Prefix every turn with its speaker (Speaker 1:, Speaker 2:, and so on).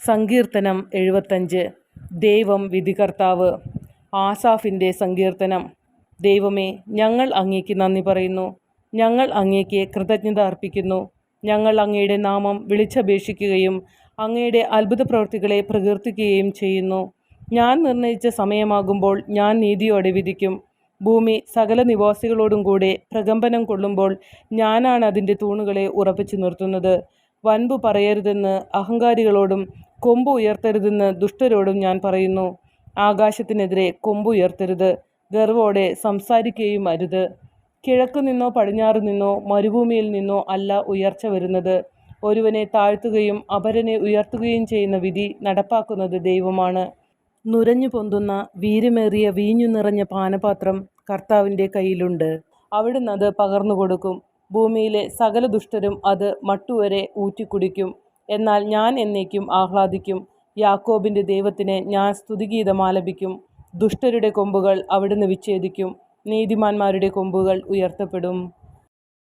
Speaker 1: സങ്കീർത്തനം 75. ദൈവം വിധികർത്താവ്. ആസാഫിൻ്റെ സങ്കീർത്തനം. ദൈവമേ, ഞങ്ങൾ അങ്ങേക്ക് നന്ദി പറയുന്നു, ഞങ്ങൾ അങ്ങേക്ക് കൃതജ്ഞത അർപ്പിക്കുന്നു. ഞങ്ങൾ അങ്ങയുടെ നാമം വിളിച്ചപേക്ഷിക്കുകയും അങ്ങയുടെ അത്ഭുത പ്രവൃത്തികളെ പ്രകീർത്തിക്കുകയും ചെയ്യുന്നു. ഞാൻ നിർണയിച്ച സമയമാകുമ്പോൾ ഞാൻ നീതിയോടെ വിധിക്കും. ഭൂമി സകല നിവാസികളോടും കൂടെ പ്രകമ്പനം കൊള്ളുമ്പോൾ ഞാനാണ് അതിൻ്റെ തൂണുകളെ ഉറപ്പിച്ചു നിർത്തുന്നത്. വൻപു പറയരുതെന്ന് അഹങ്കാരികളോടും കൊമ്പ് ഉയർത്തരുതെന്ന് ദുഷ്ടരോടും ഞാൻ പറയുന്നു. ആകാശത്തിനെതിരെ കൊമ്പ് ഉയർത്തരുത്, ഗർവോടെ സംസാരിക്കുകയും അരുത്. കിഴക്കു നിന്നോ പടിഞ്ഞാറ് നിന്നോ മരുഭൂമിയിൽ നിന്നോ അല്ല ഉയർച്ച വരുന്നത്. ഒരുവനെ താഴ്ത്തുകയും അപരനെ ഉയർത്തുകയും ചെയ്യുന്ന വിധി നടപ്പാക്കുന്നത് ദൈവമാണ്. നുരഞ്ഞു പൊന്തുന്ന വീര്യമേറിയ വീഞ്ഞു നിറഞ്ഞ പാനപാത്രം കർത്താവിൻ്റെ കയ്യിലുണ്ട്. അവിടുന്ന് അത് പകർന്നു കൊടുക്കും. ഭൂമിയിലെ സകല ദുഷ്ടരും അത് മട്ടുവരെ ഊറ്റിക്കുടിക്കും. എന്നാൽ ഞാൻ എന്നേക്കും ആഹ്ലാദിക്കും. യാക്കോബിൻ്റെ ദൈവത്തിന് ഞാൻ സ്തുതിഗീതം ആലപിക്കും. ദുഷ്ടരുടെ കൊമ്പുകൾ അവിടുന്ന് വിച്ഛേദിക്കും, നീതിമാന്മാരുടെ കൊമ്പുകൾ ഉയർത്തപ്പെടും.